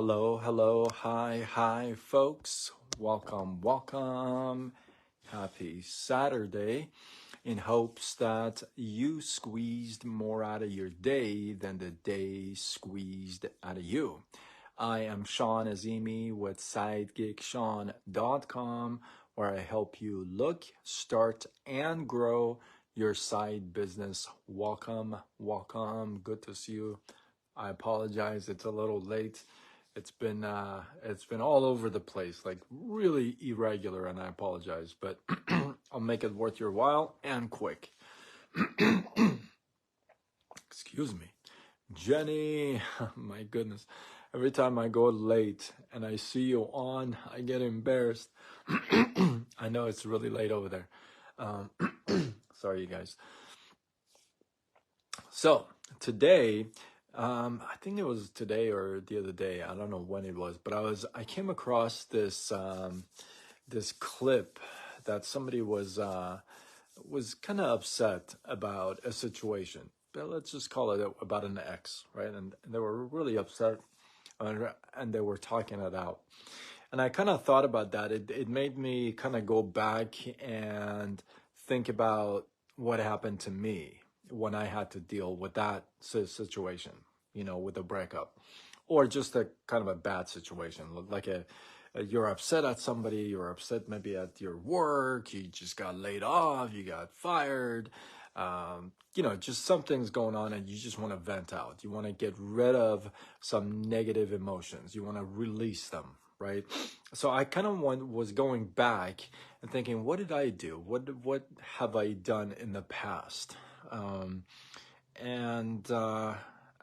Hello, hello, hi, folks. Welcome. Happy Saturday. In hopes that you squeezed more out of your day than the day squeezed out of you. I am Sean Azimi with SideGigSean.com, where I help you look, start, and grow your side business. Welcome. Good to see you. I apologize, it's a little late. It's been all over the place, like really irregular, and I apologize, but I'll make it worth your while and quick. Excuse me. Jenny, my goodness. Every time I go late and I see you on, I get embarrassed. I know it's really late over there. Sorry, you guys. So today, I think it was today or the other day. I don't know when it was, but I came across this this clip that somebody was kind of upset about a situation. But let's just call it about an ex, right? And they were really upset, and they were talking it out. And I kind of thought about that. It made me kind of go back and think about what happened to me when I had to deal with that situation, with a breakup, or just a kind of a bad situation, like you're upset at somebody, you're upset maybe at your work, you just got laid off, you got fired, just something's going on and you just want to vent out. You want to get rid of some negative emotions. You want to release them, right? So I kind of was going back and thinking, what did I do? What have I done in the past? And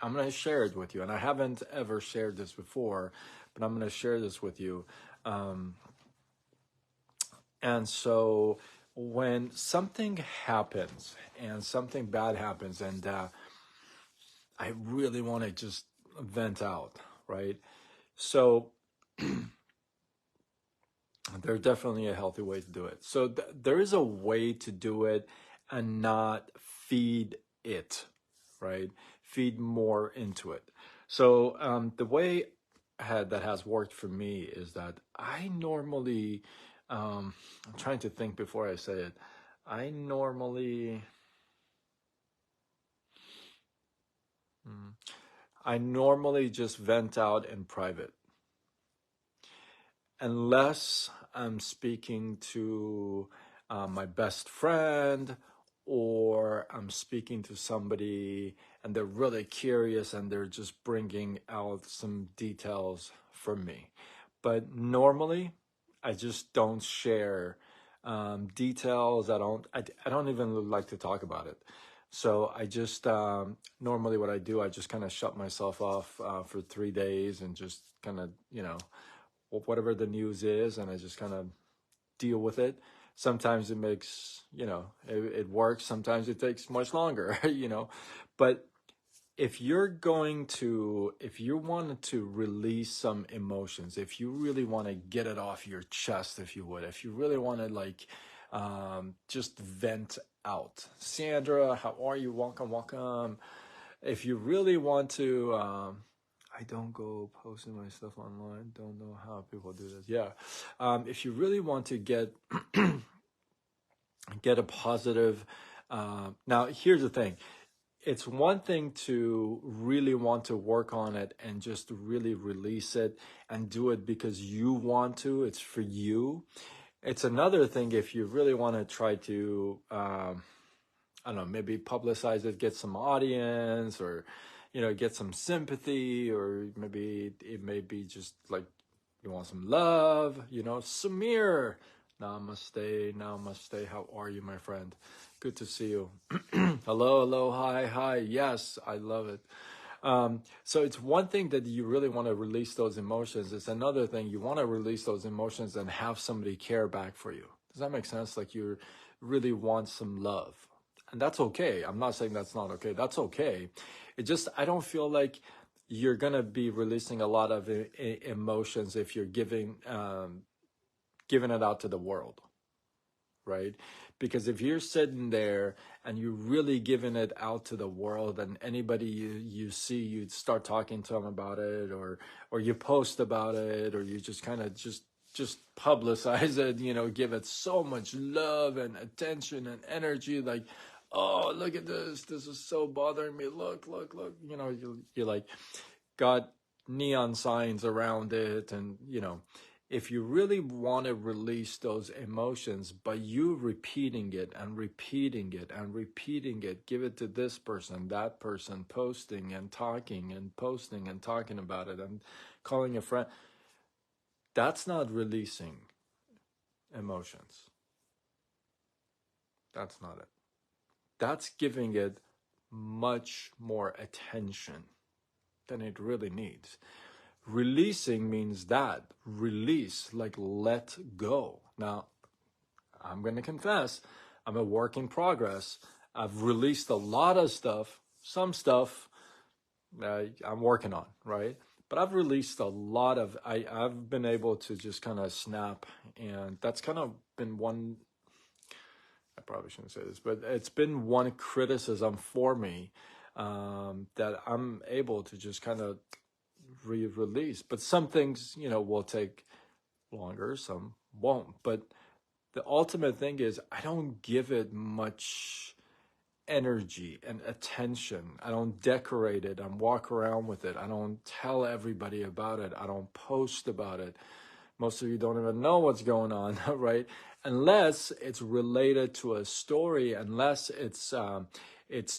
I'm going to share it with you. And I haven't ever shared this before, but I'm going to share this with you. And so when something happens and something bad happens and I really want to just vent out, right? So there's definitely a healthy way to do it. So there is a way to do it and not feed it, right? Feed more into it. So the way that has worked for me is that I normally, I'm trying to think before I say it. I normally just vent out in private. Unless I'm speaking to my best friend, or I'm speaking to somebody and they're really curious and they're just bringing out some details from me. But normally, I just don't share details. I don't even like to talk about it. So I just normally what I do, I just kind of shut myself off for 3 days and just kind of whatever the news is, and I just kind of deal with it. Sometimes it makes, it works. Sometimes it takes much longer, but if you want to release some emotions, if you really want to get it off your chest, if you really want to just vent out. Sandra, how are you? Welcome. If you really want to, I don't go posting my stuff online. Don't know how people do this. Yeah. If you really want to get a positive, now here's the thing. It's one thing to really want to work on it and just really release it and do it because you want to. It's for you. It's another thing if you really want to try to, I don't know, maybe publicize it, get some audience, or get some sympathy, or maybe it may be just like you want some love, Samir, namaste, how are you, my friend? Good to see you. Hello, hi, yes, I love it. So it's one thing that you really want to release those emotions. It's another thing you want to release those emotions and have somebody care back for you. Does that make sense? Like you really want some love. And that's okay. I'm not saying that's not okay. That's okay. It just, I don't feel like you're going to be releasing a lot of emotions if you're giving it out to the world. right? Because if you're sitting there and you're really giving it out to the world, and anybody you see, you start talking to them about it, or you post about it, or you just kind of just publicize it, give it so much love and attention and energy, like, oh, look at this is so bothering me, look, you're like, got neon signs around it, and if you really want to release those emotions by you repeating it and repeating it and repeating it, give it to this person, that person, posting and talking and posting and talking about it and calling a friend, that's not releasing emotions. That's not it. That's giving it much more attention than it really needs. Releasing means that. Release, like let go. Now, I'm going to confess, I'm a work in progress. I've released a lot of stuff. Some stuff I'm working on, right? But I've released a lot of, I've been able to just kind of snap. And that's kind of been one, I probably shouldn't say this, but it's been one criticism for me, that I'm able to just kind of release. But some things, will take longer, some won't. But the ultimate thing is, I don't give it much energy and attention. I don't decorate it. I walk around with it. I don't tell everybody about it. I don't post about it. Most of you don't even know what's going on, right? Unless it's related to a story, unless it's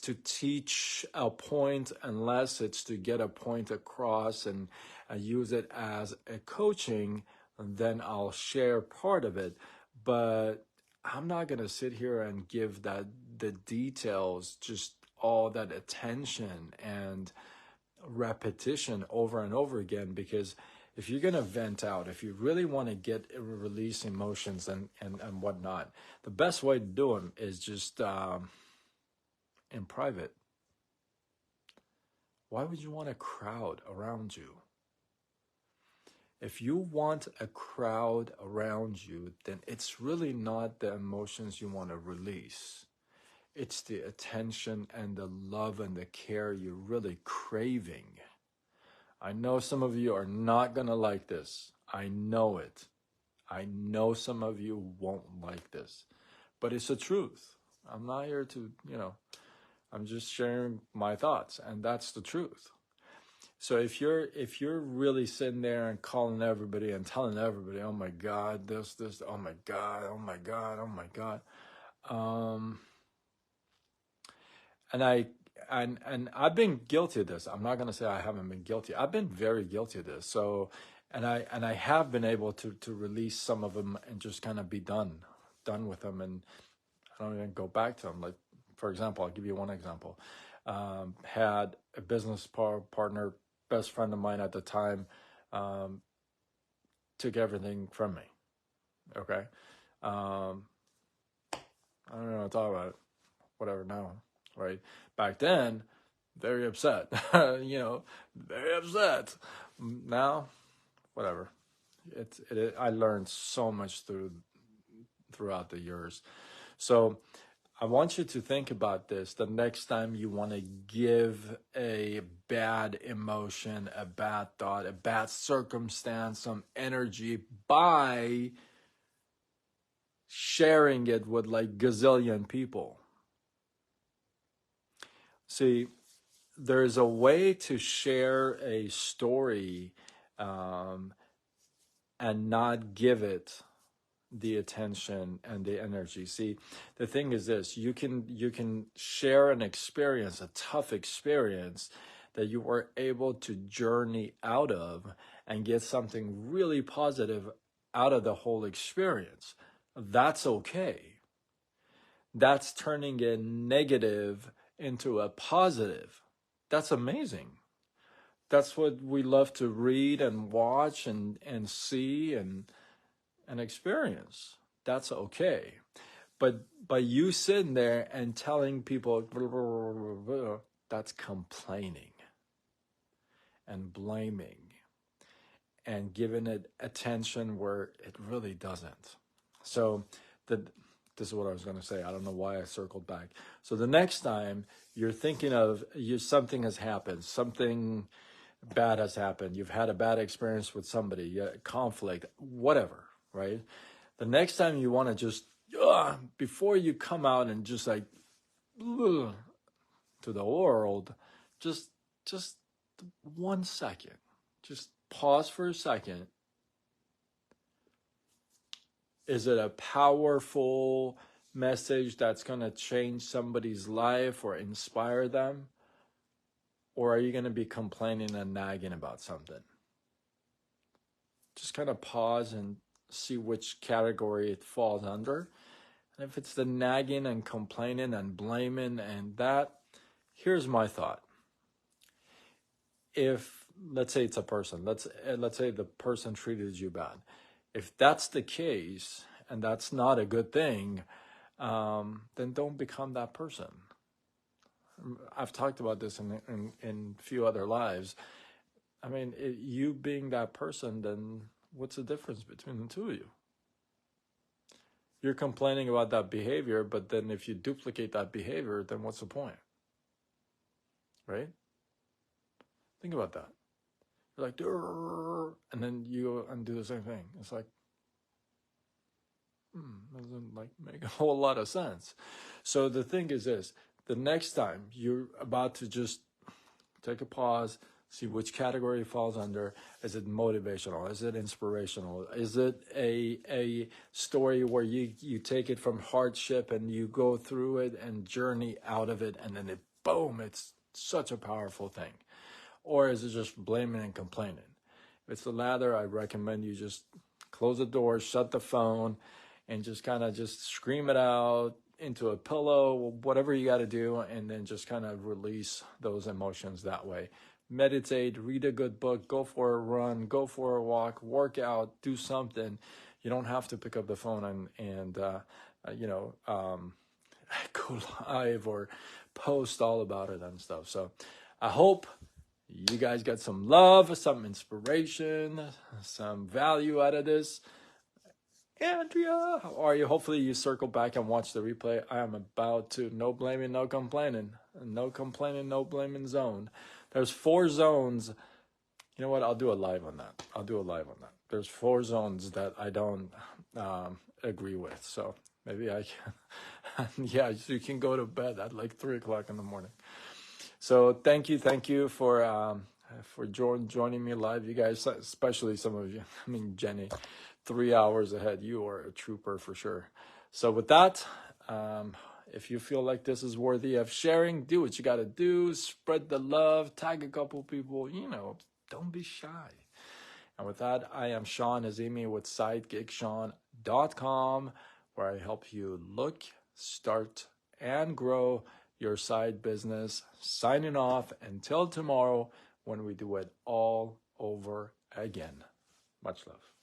to teach a point, unless it's to get a point across, and use it as a coaching, then I'll share part of it. But I'm not going to sit here and give the details, just all that attention and repetition over and over again, because if you're going to vent out, if you really want to get release emotions and whatnot, the best way to do them is just in private. Why would you want a crowd around you? If you want a crowd around you, then it's really not the emotions you want to release. It's the attention and the love and the care you're really craving. I know some of you are not going to like this. I know it. I know some of you won't like this. But it's the truth. I'm not here to, I'm just sharing my thoughts, and that's the truth. So if you're really sitting there and calling everybody and telling everybody, oh my God, this, oh my God, oh my God, oh my God, and I've been guilty of this. I'm not going to say I haven't been guilty. I've been very guilty of this. So, and I have been able to release some of them and just kind of be done with them, and I don't even go back to them. Like, for example, I'll give you one example. Had a business partner, best friend of mine at the time, took everything from me. Okay. I don't know what to talk about it. Whatever now, right? Back then, very upset, very upset. Now, whatever. I learned so much throughout the years. So I want you to think about this the next time you want to give a bad emotion, a bad thought, a bad circumstance, some energy, by sharing it with like gazillion people. See, there's a way to share a story and not give it the attention and the energy. See, the thing is this: you can share an experience, a tough experience that you were able to journey out of and get something really positive out of the whole experience. That's okay. That's turning a negative into a positive. That's amazing. That's what we love to read and watch and see and experience. That's okay. But by you sitting there and telling people, blah, blah, blah, blah, that's complaining and blaming and giving it attention where it really doesn't. So this is what I was going to say. I don't know why I circled back. So the next time you're thinking of something has happened, something bad has happened, you've had a bad experience with somebody, conflict, whatever, right? The next time you want to just, before you come out and just like, to the world, just 1 second, just pause for a second. Is it a powerful message that's going to change somebody's life or inspire them? Or are you going to be complaining and nagging about something? Just kind of pause and see which category it falls under. And if it's the nagging and complaining and blaming and that, here's my thought. If, let's say it's a person, let's say the person treated you bad. If that's the case, and that's not a good thing, then don't become that person. I've talked about this in a few other lives. I mean, you being that person, then what's the difference between the two of you? You're complaining about that behavior, but then if you duplicate that behavior, then what's the point? Right? Think about that. You're like, and then you go and do the same thing. It's like, doesn't like make a whole lot of sense. So the thing is this, the next time you're about to just take a pause, see which category it falls under. Is it motivational? Is it inspirational? Is it a story where you take it from hardship and you go through it and journey out of it, and then boom, it's such a powerful thing? Or is it just blaming and complaining? If it's the latter, I recommend you just close the door, shut the phone, and just kind of just scream it out into a pillow, whatever you got to do, and then just kind of release those emotions that way. Meditate, read a good book, go for a run, go for a walk, work out, do something. You don't have to pick up the phone and go live or post all about it and stuff. So I hope you guys got some love, some inspiration, some value out of this. Andrea, how are you? Hopefully you circle back and watch the replay. I am about to. No blaming, no complaining. No complaining, no blaming zone. There's 4 zones. You know what? I'll do a live on that. There's 4 zones that I don't agree with. So maybe I can. Yeah, so you can go to bed at like 3 o'clock in the morning. So thank you for joining me live. You guys, especially some of you. I mean, Jenny. 3 hours ahead. You are a trooper for sure. So with that, if you feel like this is worthy of sharing, do what you got to do. Spread the love. Tag a couple people. Don't be shy. And with that, I am Sean Azimi with SideGigSean.com, where I help you look, start, and grow your side business. Signing off until tomorrow when we do it all over again. Much love.